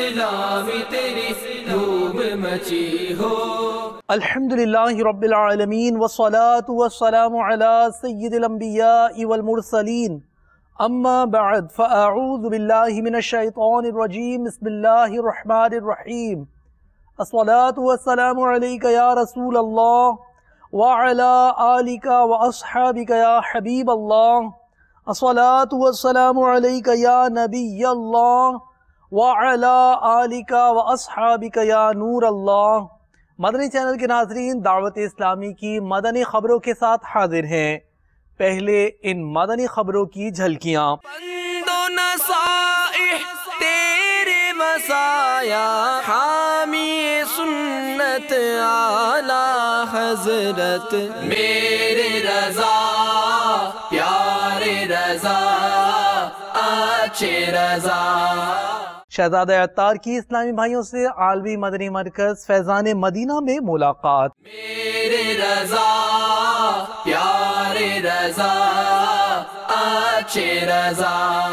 اسلام تیری دھوم مچی ہو۔ الحمدللہ رب العالمین والصلاة والسلام علی سید الانبیاء والمرسلین، اما بعد فاعوذ باللہ من الشیطان الرجیم، بسم اللہ الرحمن الرحیم۔ الصلاة والسلام علیک یا رسول اللہ وعلی آلک واصحابک یا حبیب اللہ۔ الصلاة والسلام علیک یا نبی اللہ وعلی آلک واصحابک یا نور اللہ۔ مدنی چینل کے ناظرین، دعوت اسلامی کی مدنی خبروں کے ساتھ حاضر ہیں۔ پہلے ان مدنی خبروں کی جھلکیاں۔ بند و نصائح تیرے مسایا، حامی سنت اعلی حضرت، میرے رضا پیارے رضا اچھے رضا۔ شہزادہ عطار کی اسلامی بھائیوں سے عالمی مدنی مرکز فیضان مدینہ میں ملاقات۔ میرے رضا پیارے رضا اچھے رضا۔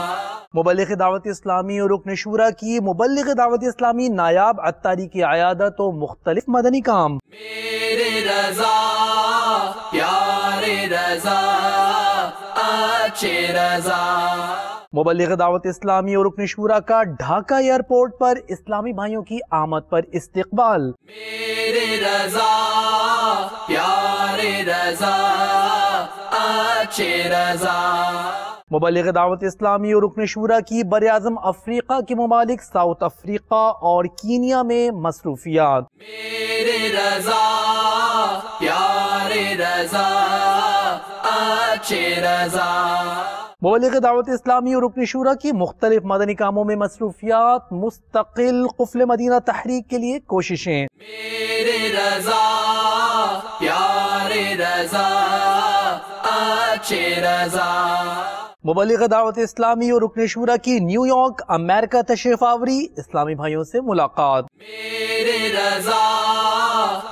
مبلغ دعوت اسلامی اور رکن شورا کی مبلغ دعوت اسلامی نایاب عطاری کی عیادت و مختلف مدنی کام۔ میرے رضا پیارے رضا اچھے رضا۔ مبلغ دعوت اسلامی اور رکن شورا کا ڈھاکہ ایئرپورٹ پر اسلامی بھائیوں کی آمد پر استقبال۔ میرے رضا پیارے رضا اچھے رضا۔ مبلغ دعوت اسلامی اور رکن شورا کی براعظم افریقہ کے ممالک ساؤتھ افریقہ اور کینیا میں مصروفیات۔ میرے رضا پیارے رضا اچھے رضا۔ مبلغ دعوت اسلامی اور رکن شورا کی مختلف مدنی کاموں میں مصروفیات، مستقل قفل مدینہ تحریک کے لیے کوششیں۔ میرے رضا پیارے رضا اچھے رضا۔ مبلغ دعوت اسلامی اور رکن شورا کی نیو یارک امریکہ تشریف آوری، اسلامی بھائیوں سے ملاقات۔ میرے رضا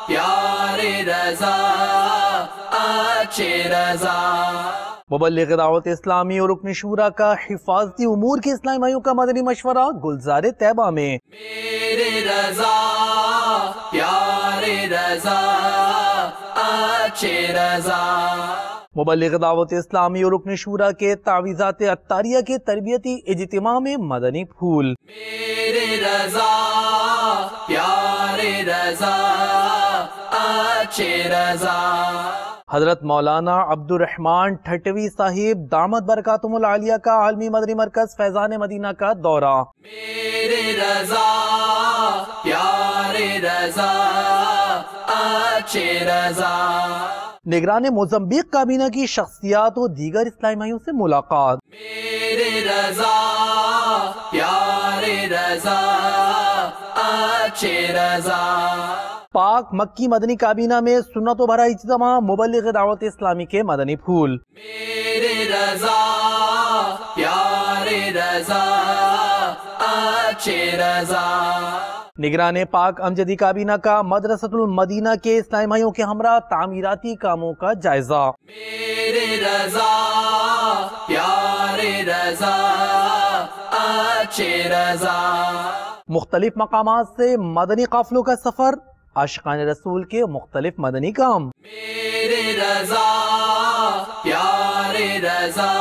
پیارے رضا اچھے رضا۔ مبلغ دعوت اسلامی اور رکن شورا کا حفاظتی امور کے اسلامی بھائیوں کا مدنی مشورہ گلزار طیبہ میں۔ میرے رضا پیارے رضا اچھے رضا۔ مبلغ دعوت اسلامی اور رکن شورا کے تعویذات عطاریہ کے تربیتی اجتماع میں مدنی پھول۔ میرے رضا پیارے رضا اچھے رضا۔ حضرت مولانا عبد الرحمن ٹھٹوی صاحب دامت برکاتہم العالیہ کا عالمی مدنی مرکز فیضان مدینہ کا دورہ۔ میرے رضا پیارے رضا اچھے رضا۔ نگران موزمبیق کابینہ کی شخصیات و دیگر اسلامی بھائیوں سے ملاقات۔ میرے رضا پیارے رضا اچھے رضا۔ پاک مکی مدنی کابینہ میں سنت و بھرا اجتماع، مبلغ دعوت اسلامی کے مدنی پھول۔ میرے رضا پیارے رضا اچھے رضا۔ نگران پاک امجدی کابینہ کا مدرسۃ المدینہ کے اسلامی بھائیوں کے ہمراہ تعمیراتی کاموں کا جائزہ۔ میرے رضا پیارے رضا اچھے رضا۔ مختلف مقامات سے مدنی قافلوں کا سفر، عاشقان رسول کے مختلف مدنی کام۔ میرے رضا پیارے رضا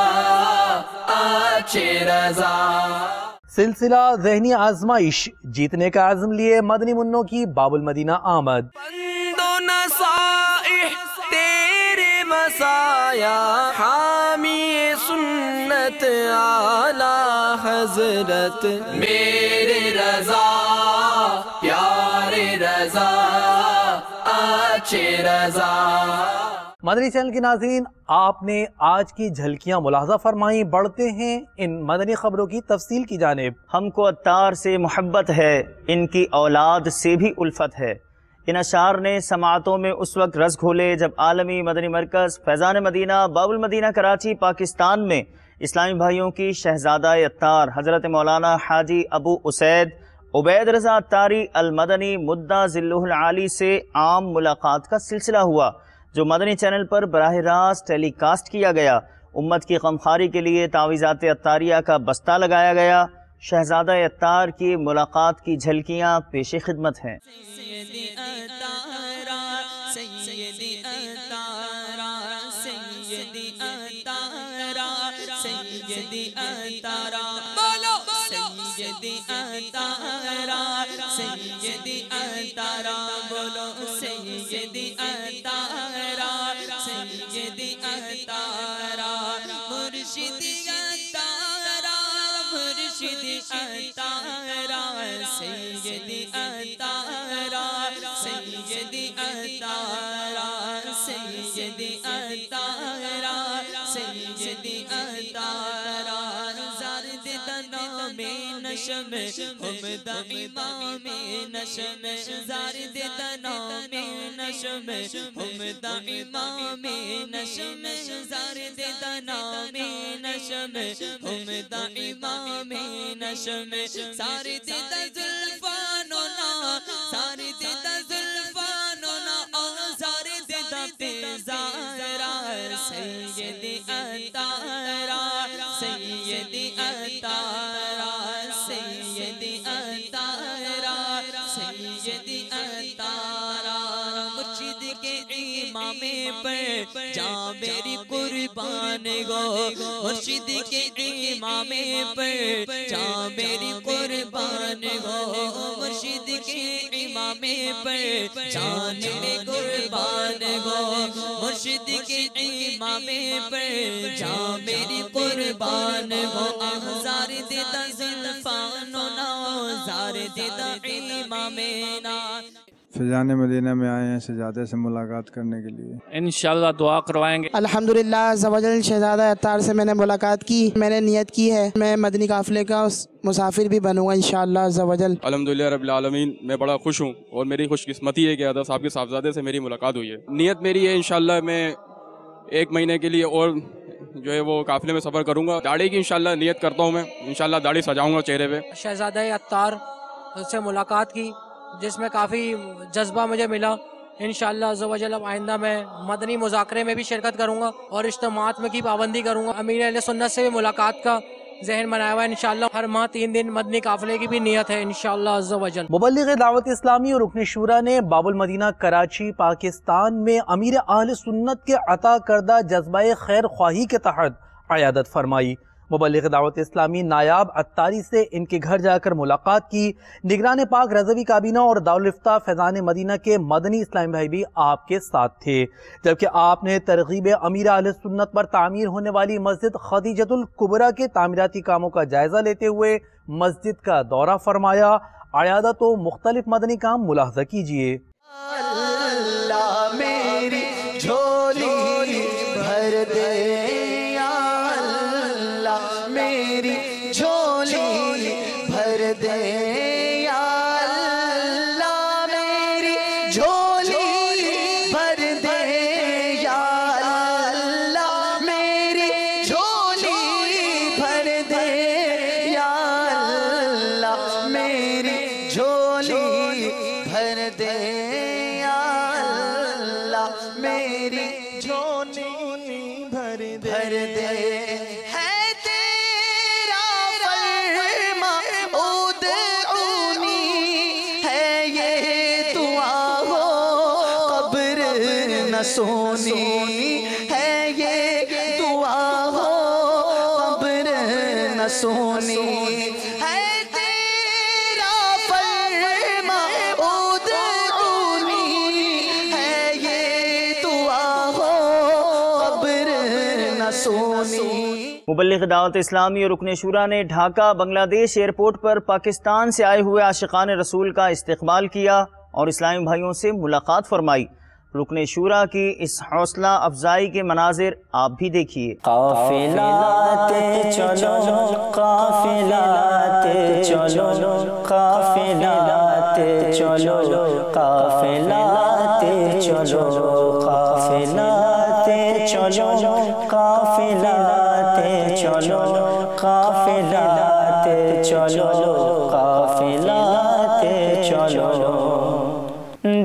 اچھے رضا۔ سلسلہ ذہنی آزمائش، جیتنے کا عزم لیے مدنی منوں کی باب المدینہ آمد۔ بند و نصائح تیرے مسایا، حامی سنت اعلی حضرت، میرے رضا پیارے رضا اچھے رضا۔ مدنی چینل کے ناظرین، آپ نے آج کی جھلکیاں ملاحظہ فرمائیں۔ بڑھتے ہیں ان مدنی خبروں کی تفصیل کی جانب۔ ہم کو عطار سے محبت ہے، ان کی اولاد سے بھی الفت ہے۔ ان اشعار نے سماعتوں میں اس وقت رس گھولے جب عالمی مدنی مرکز فیضان مدینہ باب المدینہ کراچی پاکستان میں اسلامی بھائیوں کی شہزادہ عطار حضرت مولانا حاجی ابو اسید عبید رضا عطاری المدنی مدہ ذلہ العالی سے عام ملاقات کا سلسلہ ہوا، جو مدنی چینل پر براہ راست ٹیلی کاسٹ کیا گیا۔ امت کی غمخواری کے لیے تعویذات عطاریہ کا بستہ لگایا گیا۔ شہزادہ عطار کی ملاقات کی جھلکیاں پیش خدمت ہیں۔ سیدی عطارہ سیدی عطارہ سیدی عطارہ سیدی عطارہ بولو سیدی عطارہ سیدی عطارہ بولو سیدی عطارہ سیدی عطارہ مرشدی عطارہ مرشدی عطارہ سیدی عطارہ سیدی عطارہ سیدی عطارہ سیدی عطارہ زارد تنام نشم حمد امام نشم زارد تنام نشم حمد امام نشم زارد تنام نشم حمد امام نشم زارد زلفاننا زارد زلفاننا زارد پیزارا سیدی عطارہ سیدی عطارہ سیدی عطارہ سیدی عطارہ مرشد کے امام پر جا میری قربان گو مرشد کے امام پر جا میری قربان گو مرشد کے امام پر جان میں قربان گو مرشد کے امام پر جا میری قربان گو زار دیتا زلفاننا زار دیتا امامنا۔ فیضان مدینہ میں آئے ہیں شہزادے سے ملاقات کرنے کے لیے، انشاءاللہ دعا کروائیں گے۔ الحمدللہ عز و جل شہزادہ عطار سے میں نے ملاقات کی، میں نے نیت کی ہے میں مدنی قافلے کا مسافر بھی بنوں گا انشاءاللہ عز و جل۔ الحمدللہ رب العالمین، میں بڑا خوش ہوں اور میری خوش قسمتی ہے کہ عطار صاحب کے صاحبزادے سے میری ملاقات ہوئی ہے۔ نیت میری ہے انشاءاللہ میں 1 مہینے کے لیے اور جو ہے وہ قافلے میں سفر کروں گا۔ داڑھی کی انشاءاللہ نیت کرتا ہوں، میں انشاءاللہ داڑھی سجاؤں گا چہرے پہ۔ شہزادہ عطار سے ملاقات کی جس میں کافی جذبہ مجھے ملا۔ انشاءاللہ عز و جل آئندہ میں مدنی مذاکرے میں بھی شرکت کروں گا اور اجتماعات میں کی پابندی کروں گا۔ امیر اہل سنت سے بھی ملاقات کا ذہن بنایا ہوا ہے انشاءاللہ۔ ہر ماہ 3 دن مدنی قافلے کی بھی نیت ہے انشاءاللہ عز و جل۔ مبلغ دعوت اسلامی اور رکن شورا نے باب المدینہ کراچی پاکستان میں امیر اہل سنت کے عطا کردہ جذبہ خیر خواہی کے تحت عیادت فرمائی۔ مبلغ دعوت اسلامی نایاب عطاری سے ان کے گھر جا کر ملاقات کی۔ نگران پاک رضوی کابینہ اور دارالفتہ فیضان مدینہ کے مدنی اسلام بھائی بھی آپ کے ساتھ تھے، جبکہ آپ نے ترغیب امیر اہل سنت پر تعمیر ہونے والی مسجد خدیجۃ الکبریٰ کے تعمیراتی کاموں کا جائزہ لیتے ہوئے مسجد کا دورہ فرمایا۔ عیادت و مختلف مدنی کام ملاحظہ کیجیے۔ اللہ میری جھولی بھر دے یا اللہ میری جھولی بھر دے یا اللہ میری جھولی بھر دے یا اللہ میری جھولی بھر دے یا اللہ میری جھولی بھر دے میری جھولی بھر دے ہے تیرا فرما ادعونی ہے یہ دعا ہو قبر نہ سونی ہے یہ دعا ہو قبر نہ سونی ہے تیرا فرما ادعونی ہے یہ دعا ہو قبر نہ سونی۔ مبلغ دعوت اسلامی اور رکن شورا نے ڈھاکہ بنگلہ دیش ایئرپورٹ پر پاکستان سے آئے ہوئے عاشقان رسول کا استقبال کیا اور اسلامی بھائیوں سے ملاقات فرمائی۔ رکن شورا کی اس حوصلہ افزائی کے مناظر آپ بھی دیکھیے۔ قافلاتے چلو قافلاتے چلو قافلاتے چلو قافلاتے چلو قافلاتے چلو قافلاتے چلو قافلاتے چلو قافلاتے چلو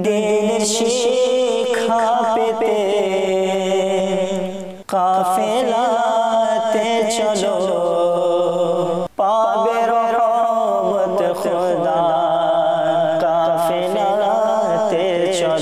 دل شیخا پہ قافلاتے چلو پابر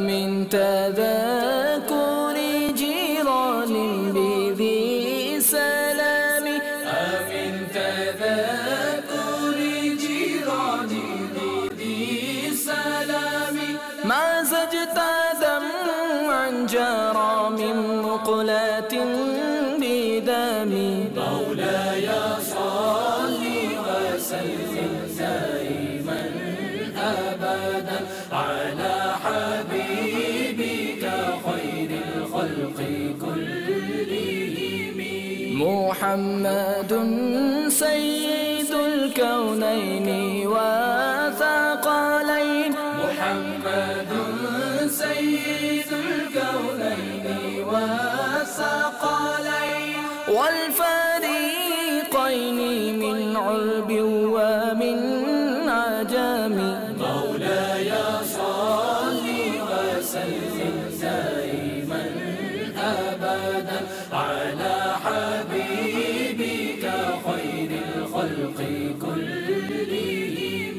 من تذكر جيران بذي سلام، من تذكر جيران بذي سلام، ما زجت دمعا جرى من مقلة بدم، مولاي صل وسلم دائما أبدا على حبيبك خير الخلق كلهم. محمد سيد الكونين وثقلين، محمد سيد الكونين وثقلين، والفريقين من علب ومن عجم، مولاي صل وسلم دائما أبدا على حبيبك خير الخلق كلهم.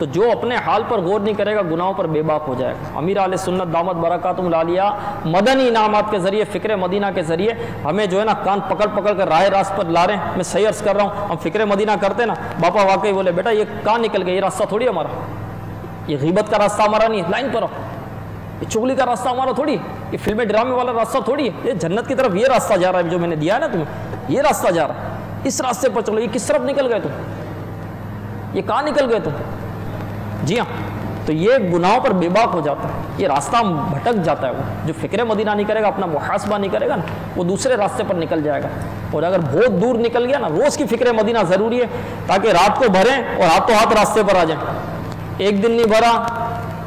تو جو اپنے حال پر غور نہیں کرے گا گناہوں پر بے باک ہو جائے گا۔ امیر اہل سنت دامت برکاتہم العالیہ مدنی انعامات کے ذریعے، فکر مدینہ کے ذریعے ہمیں جو ہے نا کان پکڑ پکڑ کر راہ راست پر لا رہے ہیں۔ میں صحیح عرض کر رہا ہوں، ہم فکر مدینہ کرتے نا، باپا واقعی بولے بیٹا یہ کہاں نکل گیا، یہ راستہ تھوڑی ہمارا، یہ غیبت کا راستہ ہمارا نہیں ہے، لائن پر آؤ، یہ چغلی کا راستہ ہمارا تھوڑی ہے، یہ فلم ڈرامے والا راستہ تھوڑی ہے، یہ جنت کی طرف یہ راستہ جا رہا ہے جو میں نے دیا ہے نا تمہیں، یہ راستہ جا رہا ہے، اس راستے پر چلو۔ یہ کس طرف نکل گئے تم، یہ کہاں نکل گئے تم؟ جی ہاں، تو یہ گناہوں پر بے باک ہو جاتا ہے، یہ راستہ بھٹک جاتا ہے۔ وہ جو فکر مدینہ نہیں کرے گا، اپنا محاسبہ نہیں کرے گا نا، وہ دوسرے راستے پر نکل جائے گا۔ اور اگر بہت دور نکل گیا نا، روز کی فکر مدینہ ضروری ہے تاکہ رات کو بھریں اور ہاتھوں ہاتھ راستے پر آ جائیں۔ ایک دن نہیں بھرا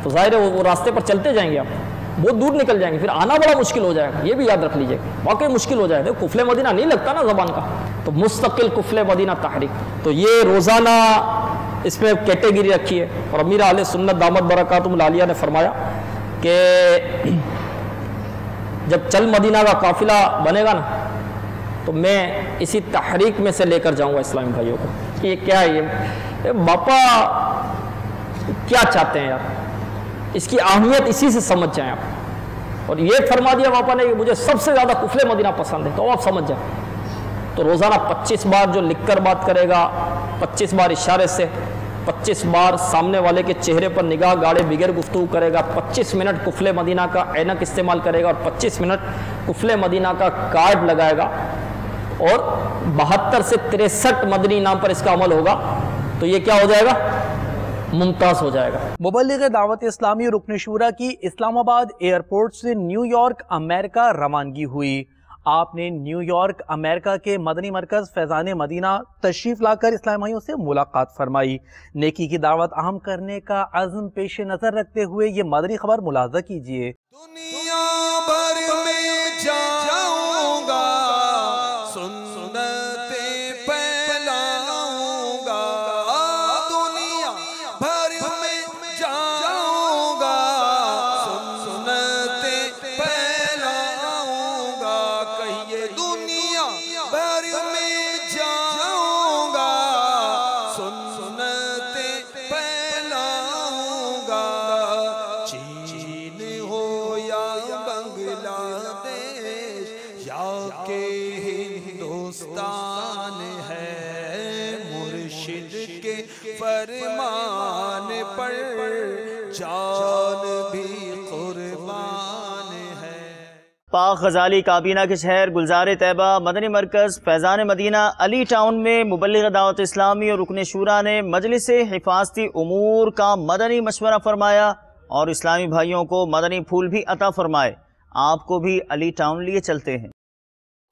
تو ظاہر ہے وہ راستے پر چلتے جائیں گے، آپ بہت دور نکل جائیں گے، پھر آنا بڑا مشکل ہو جائے گا، یہ بھی یاد رکھ لیجیے، واقعی مشکل ہو جائے گا۔ قفل مدینہ نہیں لگتا نا زبان کا، تو مستقل قفل مدینہ تحریک، تو یہ روزانہ اس میں کیٹیگری رکھی ہے۔ اور امیر اہل سنت دامت برکاتہم العالیہ نے فرمایا کہ جب چل مدینہ کا قافلہ بنے گا نا تو میں اسی تحریک میں سے لے کر جاؤں گا اسلامی بھائیوں کو کہ یہ کیا ہے، یہ باپا کیا چاہتے ہیں یار، اس کی اہمیت اسی سے سمجھ جائیں آپ۔ اور یہ فرما دیا باپا نے کہ مجھے سب سے زیادہ قفل مدینہ پسند ہے، تو آپ سمجھ جائیں۔ تو روزانہ 25 بار جو لکھ کر بات کرے گا، 25 بار اشارے سے، 25 بار سامنے والے کے چہرے پر نگاہ گاڑے بغیر گفتگو کرے گا، 25 منٹ قفل مدینہ کا اینک استعمال کرے گا اور 25 منٹ قفل مدینہ کا کارڈ لگائے گا، اور 72 سے 63 مدنی انعام پر اس کا عمل ہوگا، تو یہ کیا ہو جائے گا، ممتاز ہو جائے گا۔ مبلغ دعوت اسلامی رکن شورا کی اسلام آباد ایئرپورٹ سے نیو یارک امریکہ روانگی ہوئی۔ آپ نے نیو یارک امریکہ کے مدنی مرکز فیضان مدینہ تشریف لا کر اسلامی بھائیوں سے ملاقات فرمائی۔ نیکی کی دعوت عام کرنے کا عزم پیش نظر رکھتے ہوئے یہ مدنی خبر ملاحظہ کیجیے۔ دنیا بھر میں جاؤں گا، سنتیں پھیلاؤں گا، دنیا بھر میں جاؤں گا، سنتیں پھیلاؤں گا، کہیے دنیا بھر میں جاؤں گا، سنتیں پھیلاؤں گا، چین ہو یا بنگلہ دیش یا کہ ہندوستان ہے، مرشد کے فرمان پر جان بھی قربان ہے۔ پاک غزالی کابینہ کے شہر گلزار طیبہ مدنی مرکز فیضان مدینہ علی ٹاؤن میں مبلغ دعوت اسلامی اور رکن شورا نے مجلس حفاظتی امور کا مدنی مشورہ فرمایا اور اسلامی بھائیوں کو مدنی پھول بھی عطا فرمائے۔ آپ کو بھی علی ٹاؤن لیے چلتے ہیں۔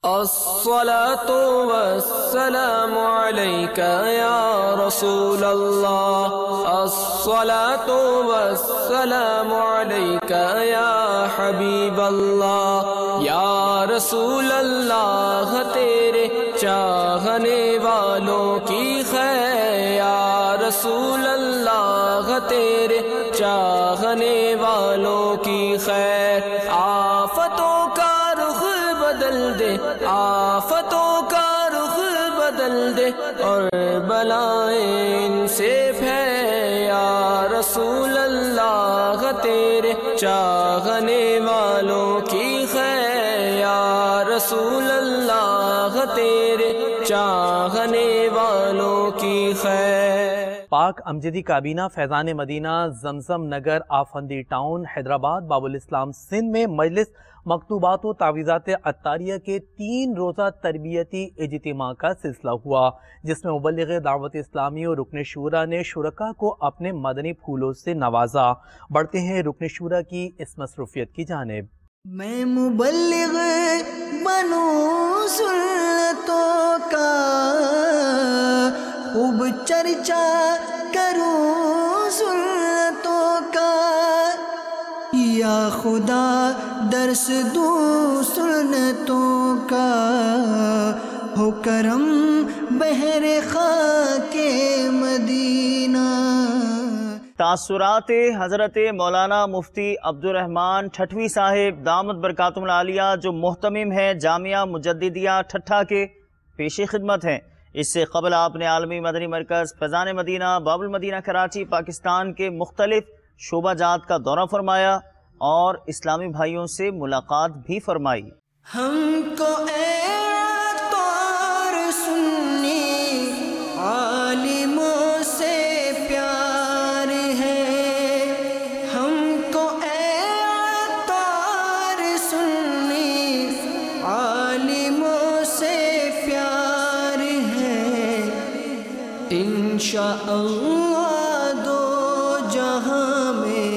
الصلاة والسلام عليك يا رسول الله، الصلاة والسلام عليك يا حبيب الله، یا رسول اللہ تیرے چاہنے والوں کی خیر، یا رسول اللہ تیرے چاہنے والوں کی خیر، آفتوں کا رخ بدل دے، آفتوں کا رخ بدل دے اور بلائیں ان سے پھیلے، یا رسول اللہ تیرے چاہنے والوں کی خیر، یا رسول اللہ تیرے چاہنے والوں کی خیر۔ پاک امجدی کابینہ فیضان مدینہ زمزم نگر آفندی ٹاؤن حیدرآباد باب الاسلام سندھ میں مجلس مکتوبات و تعویذات عطاریہ کے 3 روزہ تربیتی اجتماع کا سلسلہ ہوا، جس میں مبلغ دعوت اسلامی اور رکن شورا نے شرکاء کو اپنے مدنی پھولوں سے نوازا۔ بڑھتے ہیں رکن شورا کی اس مصروفیت کی جانب۔ میں مبلغ بنوں سنتوں کا، خوب چرچا کروں سنتوں کا، یا خدا درس دوں سنتوں کا، ہو کرم بحر خاک مدینہ۔ تاثرات حضرت مولانا مفتی عبد الرحمن ٹھٹوی صاحب دامت برکاتہم العالیہ جو محتمم ہیں جامعہ مجددیہ ٹھٹھا کے پیش خدمت ہیں، اس سے قبل آپ نے عالمی مدنی مرکز فیضان مدینہ باب المدینہ کراچی پاکستان کے مختلف شعبہ جات کا دورہ فرمایا اور اسلامی بھائیوں سے ملاقات بھی فرمائی۔ ہم کو اے عطار سنی عالموں سے پیار ہے، ہم کو اے عطار سنی عالموں سے پیار ہے، انشاءاللہ دو جہاں میں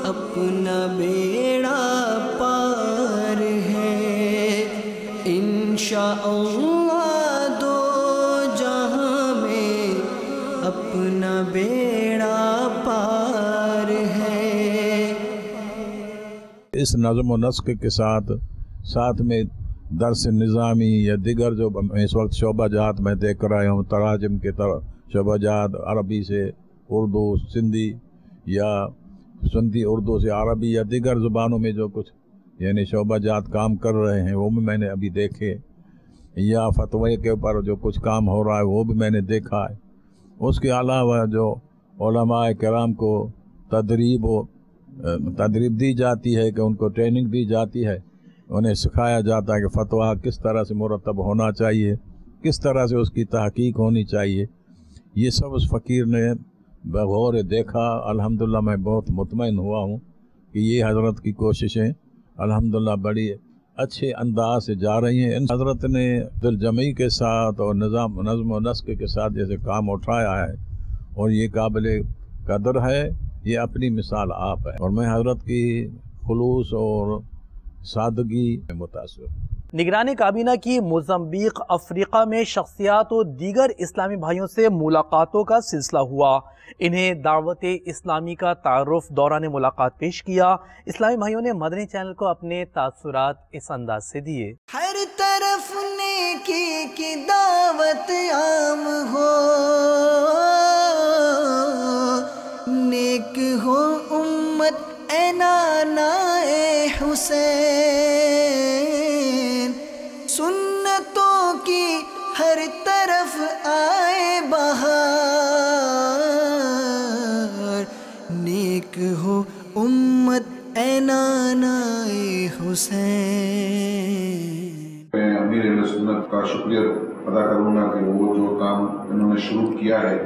اپنا بیڑا پار ہے، انشاءاللہ دو جہاں میں اپنا بیڑا پار ہے۔ اس نظم و نسق کے ساتھ میں درس نظامی یا دیگر جو اس وقت شعبہ جات میں دیکھ رہا ہوں، تراجم کے شعبہ جات عربی سے اردو، سندھی یا سندھی اردو سے عربی یا دیگر زبانوں میں جو کچھ یعنی شعبہ جات کام کر رہے ہیں وہ بھی میں نے ابھی دیکھے، یا فتوے کے اوپر جو کچھ کام ہو رہا ہے وہ بھی میں نے دیکھا ہے۔ اس کے علاوہ جو علماء کرام کو تدریب دی جاتی ہے کہ ان کو ٹریننگ دی جاتی ہے، انہیں سکھایا جاتا ہے کہ فتویٰ کس طرح سے مرتب ہونا چاہیے، کس طرح سے اس کی تحقیق ہونی چاہیے، یہ سب اس فقیر نے بغور دیکھا۔ الحمدللہ میں بہت مطمئن ہوا ہوں کہ یہ حضرت کی کوششیں الحمدللہ بڑی اچھے انداز سے جا رہی ہیں۔ حضرت نے دل جمعی کے ساتھ اور نظم و نسق کے ساتھ جیسے کام اٹھایا ہے اور یہ قابل قدر ہے، یہ اپنی مثال آپ ہے، اور میں حضرت کی خلوص اور سادگی میں متاثر ہوں۔ نگران کابینہ کی موزمبیق افریقہ میں شخصیات و دیگر اسلامی بھائیوں سے ملاقاتوں کا سلسلہ ہوا۔ انہیں دعوت اسلامی کا تعارف دوران ملاقات پیش کیا۔ اسلامی بھائیوں نے مدنی چینل کو اپنے تاثرات اس انداز سے دیے۔ ہر طرف نیکی کی دعوت عام ہو، نیک ہو امت اے نانا اے حسین، سنتوں کی ہر طرف آئے بہار، نیک ہو امت اے نانا اے حسین۔ میں امیر اہل سنت کا شکریہ ادا کروں گا کہ وہ جو کام انہوں نے شروع کیا ہے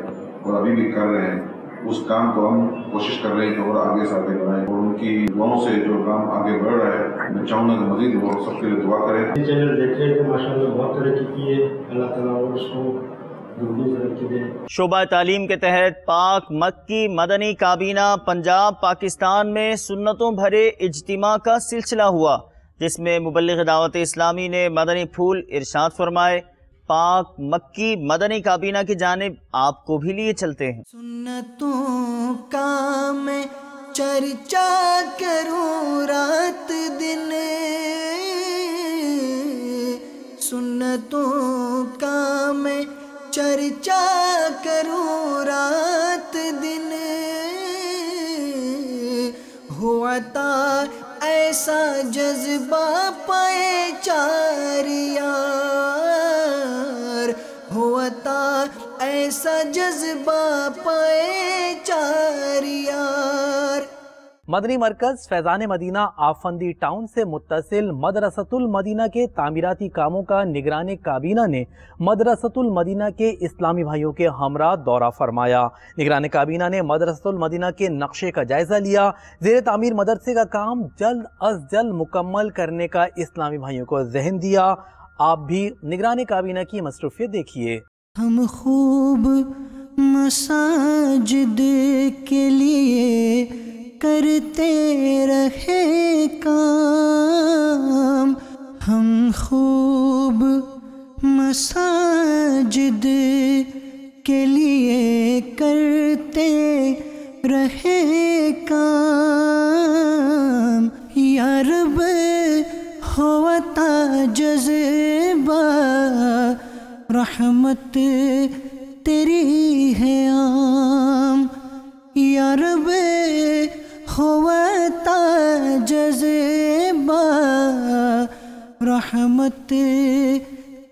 اور ابھی بھی کر رہے ہیں، اس کام کو ہم کوشش کر رہے ہیں کہ اور آگے سے آگے بڑھائیں، اور ان کی دعاؤں سے جو کام آگے بڑھ رہا ہے میں چاہوں گا کہ مزید وہ سب کے لیے دعا کریں۔ چینل دیکھ رہے کہ ماشاءاللہ بہت ترقی کی ہے، اللہ تعالیٰ اور اس کو دوگنی ترقی دے۔ شعبہ تعلیم کے تحت پاک مکی مدنی کابینہ پنجاب پاکستان میں سنتوں بھرے اجتماع کا سلسلہ ہوا، جس میں مبلغ دعوت اسلامی نے مدنی پھول ارشاد فرمائے۔ پاک مکی مدنی کابینہ کی جانب آپ کو بھی لیے چلتے ہیں۔ سنتوں کا میں چرچا کروں رات دن، سنتوں کا میں چرچا کروں رات دن، ہوا تا ایسا جذبہ پائے چار یار، ہوا تا ایسا جذبہ پائے چار یار۔ مدنی مرکز فیضان مدینہ آفندی ٹاؤن سے متصل مدرسۃ المدینہ کے تعمیراتی کاموں کا نگران کابینہ نے مدرسۃ المدینہ کے اسلامی بھائیوں کے ہمراہ دورہ فرمایا۔ نگران کابینہ نے مدرسۃ المدینہ کے نقشے کا جائزہ لیا۔ زیر تعمیر مدرسے کا کام جلد از جلد مکمل کرنے کا اسلامی بھائیوں کو ذہن دیا۔ آپ بھی نگران کابینہ کی مصروفیت دیکھیے۔ ہم خوب مساجد کے لیے کرتے رہے کام، ہم خوب مساجد کے لیے کرتے رہے کام، یا رب ہوتا جذبہ رحمت تیری ہے عام، یا رب ہوتا جذبہ رحمت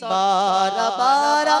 12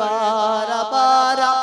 12